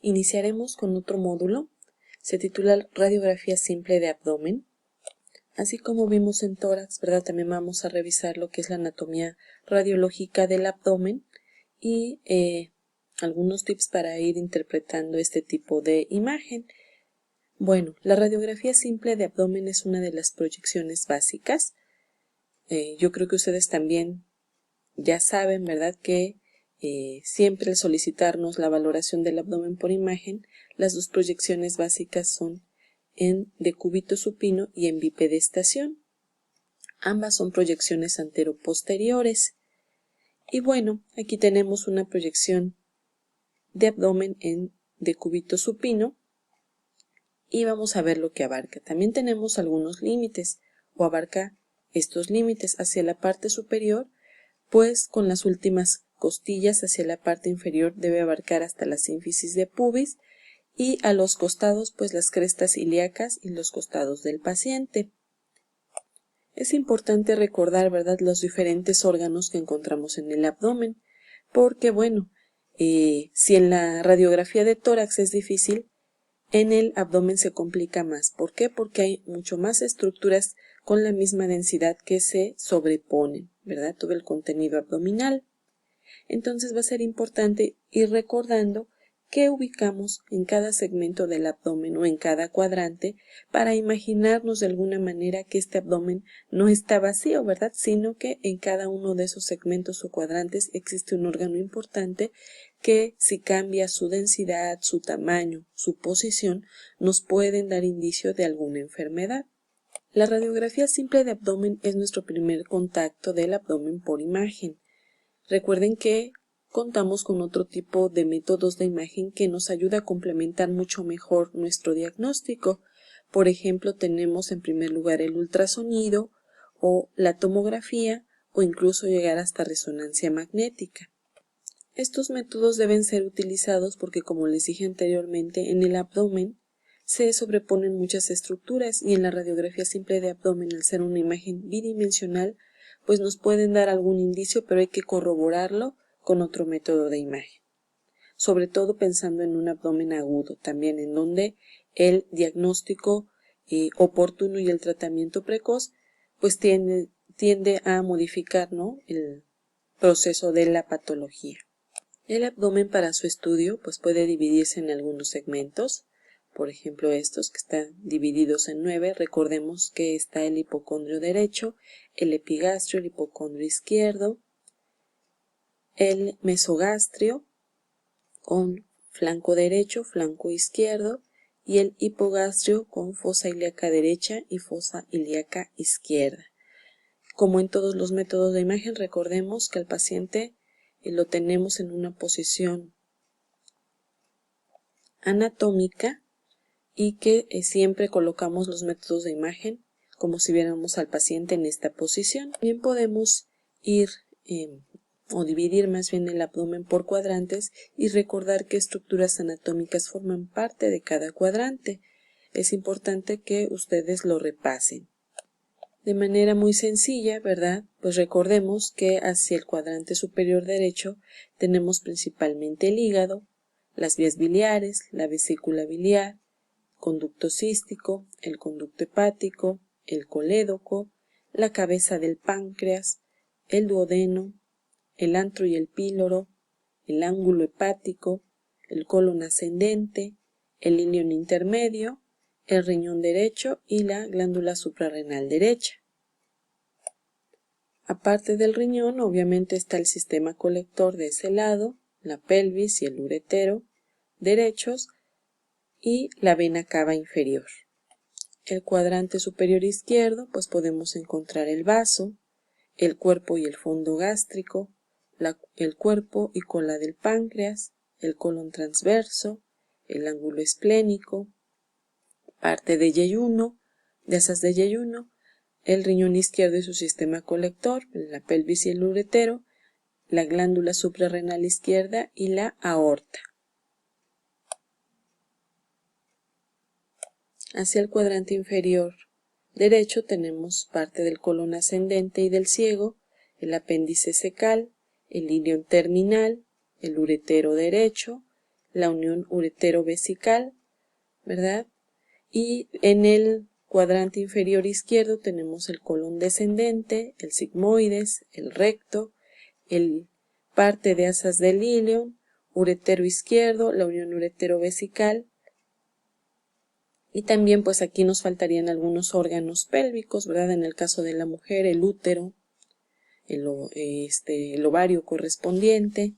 Iniciaremos con otro módulo, se titula Radiografía simple de abdomen. Así como vimos en tórax, ¿verdad? También vamos a revisar lo que es la anatomía radiológica del abdomen y algunos tips para ir interpretando este tipo de imagen. Bueno, la radiografía simple de abdomen es una de las proyecciones básicas. Yo creo que ustedes también ya saben, ¿verdad?, que siempre al solicitarnos la valoración del abdomen por imagen, las dos proyecciones básicas son en decúbito supino y en bipedestación. Ambas son proyecciones anteroposteriores. Y bueno, aquí tenemos una proyección de abdomen en decúbito supino y vamos a ver lo que abarca. También tenemos algunos límites o abarca estos límites hacia la parte superior, pues con las últimas costillas hacia la parte inferior debe abarcar hasta la sínfisis de pubis y a los costados pues las crestas ilíacas y los costados del paciente. Es importante recordar, ¿verdad?, los diferentes órganos que encontramos en el abdomen, porque bueno, si en la radiografía de tórax es difícil, en el abdomen se complica más. ¿Por qué? Porque hay mucho más estructuras con la misma densidad que se sobreponen, ¿verdad?, todo el contenido abdominal. Entonces va a ser importante ir recordando qué ubicamos en cada segmento del abdomen o en cada cuadrante para imaginarnos de alguna manera que este abdomen no está vacío, ¿verdad?, sino que en cada uno de esos segmentos o cuadrantes existe un órgano importante que si cambia su densidad, su tamaño, su posición, nos pueden dar indicio de alguna enfermedad. La radiografía simple de abdomen es nuestro primer contacto del abdomen por imagen. Recuerden que contamos con otro tipo de métodos de imagen que nos ayuda a complementar mucho mejor nuestro diagnóstico. Por ejemplo, tenemos en primer lugar el ultrasonido o la tomografía o incluso llegar hasta resonancia magnética. Estos métodos deben ser utilizados porque, como les dije anteriormente, en el abdomen se sobreponen muchas estructuras y en la radiografía simple de abdomen, al ser una imagen bidimensional, pues nos pueden dar algún indicio, pero hay que corroborarlo con otro método de imagen. Sobre todo pensando en un abdomen agudo, también en donde el diagnóstico oportuno y el tratamiento precoz pues tiende a modificar, ¿no?, el proceso de la patología. El abdomen para su estudio pues puede dividirse en algunos segmentos, por ejemplo estos que están divididos en 9, recordemos que está el hipocondrio derecho, el epigastrio, el hipocondrio izquierdo, el mesogastrio con flanco derecho, flanco izquierdo y el hipogastrio con fosa ilíaca derecha y fosa ilíaca izquierda. Como en todos los métodos de imagen, recordemos que el paciente lo tenemos en una posición anatómica y que siempre colocamos los métodos de imagen como si viéramos al paciente en esta posición. También podemos ir o dividir más bien el abdomen por cuadrantes y recordar qué estructuras anatómicas forman parte de cada cuadrante. Es importante que ustedes lo repasen. De manera muy sencilla, ¿verdad?, pues recordemos que hacia el cuadrante superior derecho tenemos principalmente el hígado, las vías biliares, la vesícula biliar, conducto cístico, el conducto hepático, el colédoco, la cabeza del páncreas, el duodeno, el antro y el píloro, el ángulo hepático, el colon ascendente, el ilion intermedio, el riñón derecho y la glándula suprarrenal derecha. Aparte del riñón, obviamente está el sistema colector de ese lado, la pelvis y el uretero derechos y la vena cava inferior. El cuadrante superior izquierdo, pues podemos encontrar el vaso, el cuerpo y el fondo gástrico, el cuerpo y cola del páncreas, el colon transverso, el ángulo esplénico, parte de yeyuno, de asas de yeyuno, el riñón izquierdo y su sistema colector, la pelvis y el uretero, la glándula suprarrenal izquierda y la aorta. Hacia el cuadrante inferior derecho tenemos parte del colon ascendente y del ciego, el apéndice cecal, el ilion terminal, el uretero derecho, la unión uretero-vesical, ¿verdad? Y en el cuadrante inferior izquierdo tenemos el colon descendente, el sigmoides, el recto, el parte de asas del ilion, uretero izquierdo, la unión uretero-vesical. Y también pues aquí nos faltarían algunos órganos pélvicos, ¿verdad? En el caso de la mujer, el útero, el ovario correspondiente.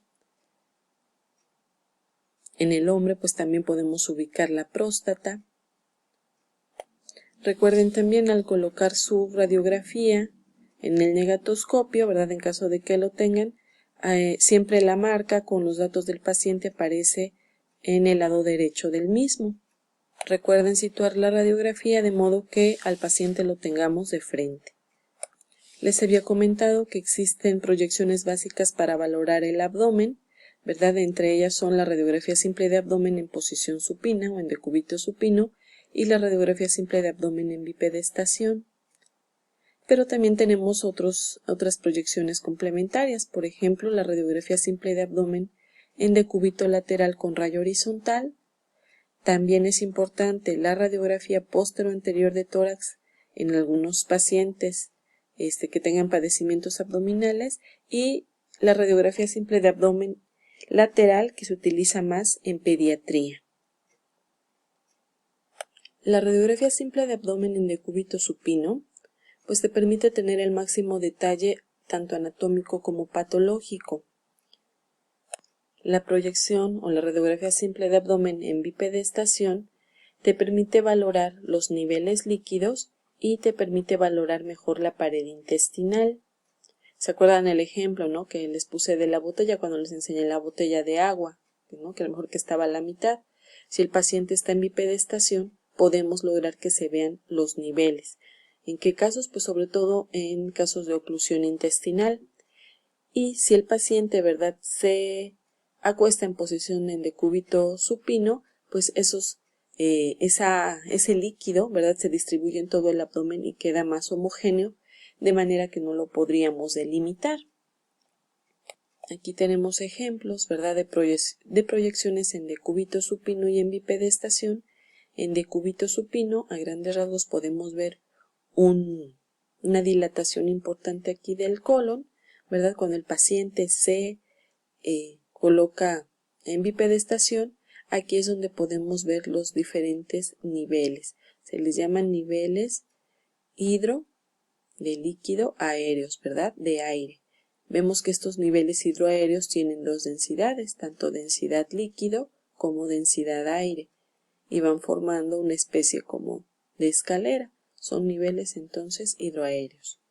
En el hombre pues también podemos ubicar la próstata. Recuerden también al colocar su radiografía en el negatoscopio, ¿verdad? En caso de que lo tengan, siempre la marca con los datos del paciente aparece en el lado derecho del mismo. Recuerden situar la radiografía de modo que al paciente lo tengamos de frente. Les había comentado que existen proyecciones básicas para valorar el abdomen, ¿verdad? Entre ellas son la radiografía simple de abdomen en posición supina o en decúbito supino y la radiografía simple de abdomen en bipedestación. Pero también tenemos otras proyecciones complementarias, por ejemplo, la radiografía simple de abdomen en decúbito lateral con rayo horizontal. También es importante la radiografía póstero-anterior de tórax en algunos pacientes que tengan padecimientos abdominales y la radiografía simple de abdomen lateral que se utiliza más en pediatría. La radiografía simple de abdomen en decúbito supino pues te permite tener el máximo detalle tanto anatómico como patológico. La proyección o la radiografía simple de abdomen en bipedestación te permite valorar los niveles líquidos y te permite valorar mejor la pared intestinal. ¿Se acuerdan el ejemplo, ¿no? que les puse de la botella cuando les enseñé la botella de agua, ¿no? que a lo mejor que estaba a la mitad? Si el paciente está en bipedestación, podemos lograr que se vean los niveles. ¿En qué casos? Pues sobre todo en casos de oclusión intestinal. Y si el paciente, ¿verdad?, se acuesta en posición en decúbito supino, pues ese líquido, ¿verdad?, se distribuye en todo el abdomen y queda más homogéneo, de manera que no lo podríamos delimitar. Aquí tenemos ejemplos, ¿verdad?, de proyecciones en decúbito supino y en bipedestación. En decúbito supino, a grandes rasgos, podemos ver una dilatación importante aquí del colon, ¿verdad? Cuando el paciente se coloca en bipedestación, aquí es donde podemos ver los diferentes niveles. Se les llaman niveles hidro, de líquido, aéreos, ¿verdad? De aire. Vemos que estos niveles hidroaéreos tienen dos densidades, tanto densidad líquido como densidad aire, y van formando una especie como de escalera. Son niveles entonces hidroaéreos.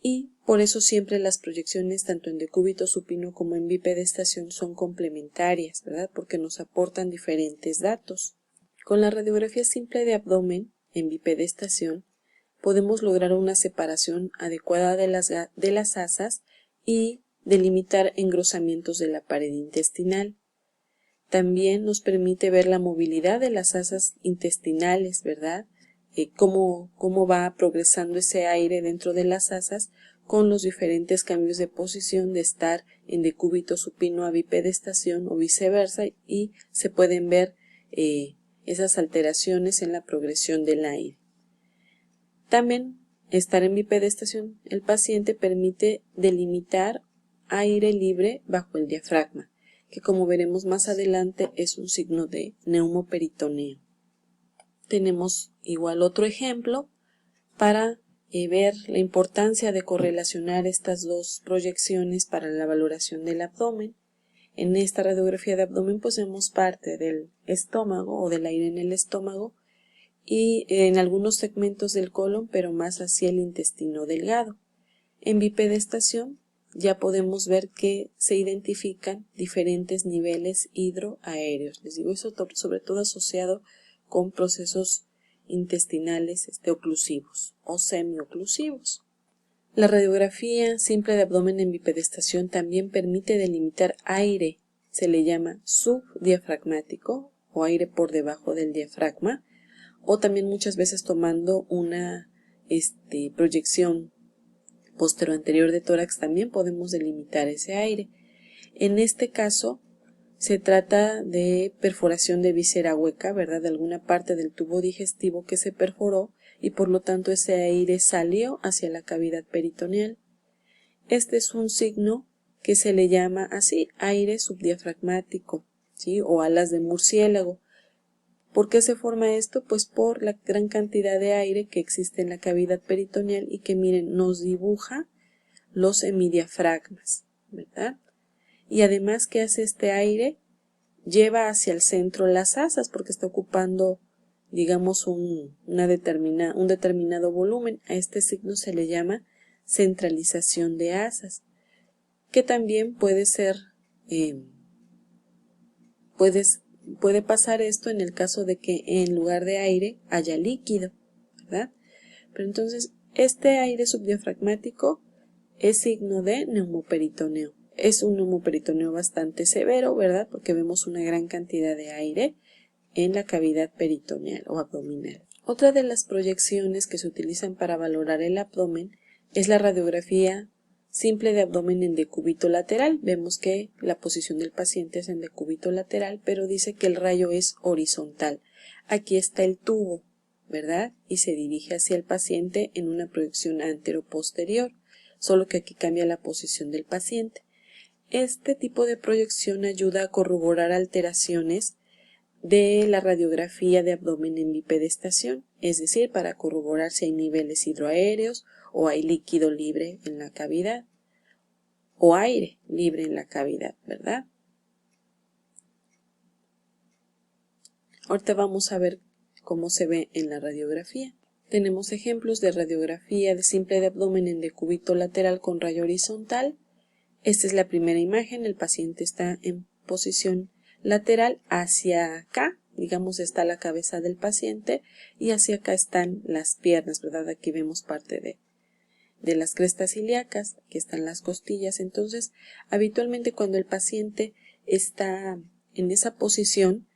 Y por eso siempre las proyecciones tanto en decúbito supino como en bipedestación son complementarias, ¿verdad? Porque nos aportan diferentes datos. Con la radiografía simple de abdomen en bipedestación podemos lograr una separación adecuada de las asas y delimitar engrosamientos de la pared intestinal. También nos permite ver la movilidad de las asas intestinales, ¿verdad? Cómo va progresando ese aire dentro de las asas con los diferentes cambios de posición de estar en decúbito supino a bipedestación o viceversa, y se pueden ver esas alteraciones en la progresión del aire. También estar en bipedestación el paciente permite delimitar aire libre bajo el diafragma, que como veremos más adelante es un signo de neumoperitoneo. Tenemos igual otro ejemplo para ver la importancia de correlacionar estas dos proyecciones para la valoración del abdomen. En esta radiografía de abdomen pues vemos parte del estómago o del aire en el estómago y en algunos segmentos del colon, pero más hacia el intestino delgado. En bipedestación ya podemos ver que se identifican diferentes niveles hidroaéreos. Les digo, eso sobre todo asociado con procesos intestinales oclusivos o semioclusivos. La radiografía simple de abdomen en bipedestación también permite delimitar aire, se le llama subdiafragmático o aire por debajo del diafragma, o también muchas veces tomando una proyección posterior-anterior de tórax también podemos delimitar ese aire. En este caso Se trata de perforación de víscera hueca, ¿verdad? De alguna parte del tubo digestivo que se perforó y por lo tanto ese aire salió hacia la cavidad peritoneal. Este es un signo que se le llama así, aire subdiafragmático, ¿sí? O alas de murciélago. ¿Por qué se forma esto? Pues por la gran cantidad de aire que existe en la cavidad peritoneal y que, miren, nos dibuja los hemidiafragmas, ¿verdad? Y además, ¿qué hace este aire? Lleva hacia el centro las asas porque está ocupando, digamos, un determinado volumen. A este signo se le llama centralización de asas, que también puede ser, puede pasar esto en el caso de que en lugar de aire haya líquido, ¿verdad? Pero entonces, este aire subdiafragmático es signo de neumoperitoneo. Es un neumoperitoneo bastante severo, ¿verdad? Porque vemos una gran cantidad de aire en la cavidad peritoneal o abdominal. Otra de las proyecciones que se utilizan para valorar el abdomen es la radiografía simple de abdomen en decúbito lateral. Vemos que la posición del paciente es en decúbito lateral, pero dice que el rayo es horizontal. Aquí está el tubo, ¿verdad? Y se dirige hacia el paciente en una proyección antero-posterior, solo que aquí cambia la posición del paciente. Este tipo de proyección ayuda a corroborar alteraciones de la radiografía de abdomen en bipedestación, es decir, para corroborar si hay niveles hidroaéreos o hay líquido libre en la cavidad o aire libre en la cavidad, ¿verdad? Ahorita vamos a ver cómo se ve en la radiografía. Tenemos ejemplos de radiografía de simple de abdomen en decúbito lateral con rayo horizontal. Esta es la primera imagen, el paciente está en posición lateral, hacia acá, digamos, está la cabeza del paciente y hacia acá están las piernas, ¿verdad? Aquí vemos parte de las crestas ilíacas, aquí están las costillas. Entonces, habitualmente cuando el paciente está en esa posición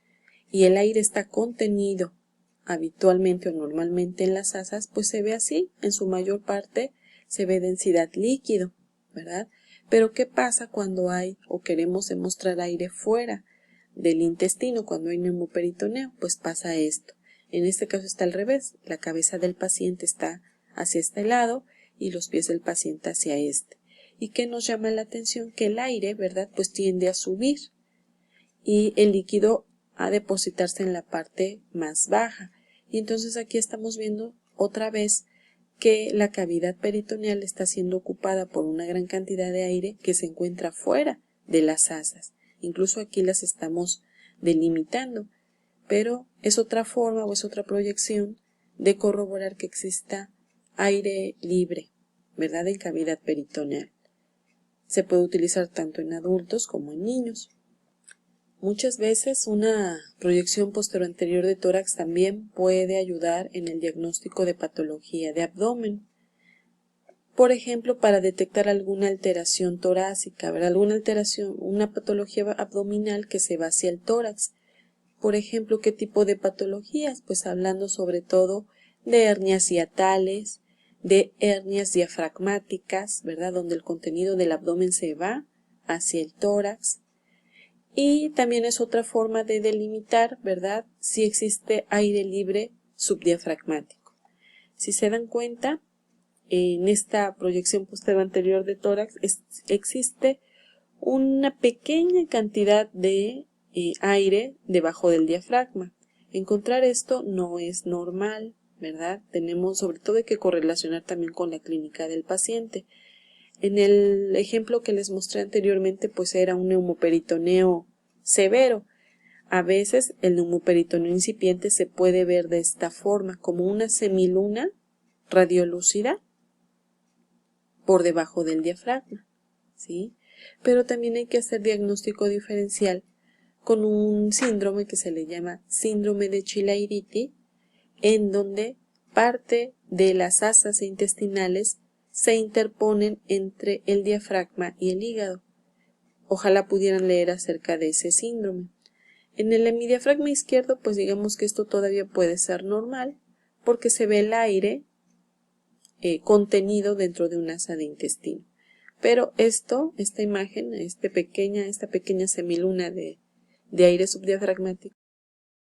y el aire está contenido habitualmente o normalmente en las asas, pues se ve así, en su mayor parte se ve densidad líquido, ¿verdad? Pero ¿qué pasa cuando hay o queremos demostrar aire fuera del intestino, cuando hay neumoperitoneo? Pues pasa esto. En este caso está al revés, la cabeza del paciente está hacia este lado y los pies del paciente hacia este. ¿Y qué nos llama la atención? Que el aire, ¿verdad? Pues tiende a subir y el líquido a depositarse en la parte más baja. Y entonces aquí estamos viendo otra vez que la cavidad peritoneal está siendo ocupada por una gran cantidad de aire que se encuentra fuera de las asas. Incluso aquí las estamos delimitando, pero es otra forma o es otra proyección de corroborar que exista aire libre, ¿verdad? En cavidad peritoneal. Se puede utilizar tanto en adultos como en niños. Muchas veces una proyección posteroanterior de tórax también puede ayudar en el diagnóstico de patología de abdomen. Por ejemplo, para detectar alguna alteración torácica, ¿verdad? Alguna alteración, una patología abdominal que se va hacia el tórax. Por ejemplo, ¿qué tipo de patologías? Pues hablando sobre todo de hernias hiatales, de hernias diafragmáticas, ¿verdad? Donde el contenido del abdomen se va hacia el tórax. Y también es otra forma de delimitar, ¿verdad?, si existe aire libre subdiafragmático. Si se dan cuenta, en esta proyección posteroanterior de tórax existe una pequeña cantidad de aire debajo del diafragma. Encontrar esto no es normal, ¿verdad? Tenemos sobre todo que correlacionar también con la clínica del paciente. En el ejemplo que les mostré anteriormente, pues era un neumoperitoneo severo. A veces el neumoperitoneo incipiente se puede ver de esta forma, como una semiluna radiolúcida por debajo del diafragma, ¿sí? Pero también hay que hacer diagnóstico diferencial con un síndrome que se le llama síndrome de Chilaiditi, en donde parte de las asas intestinales se interponen entre el diafragma y el hígado. Ojalá pudieran leer acerca de ese síndrome. En el hemidiafragma izquierdo, pues digamos que esto todavía puede ser normal, porque se ve el aire contenido dentro de una asa de intestino. Pero esta imagen, esta pequeña semiluna de de aire subdiafragmático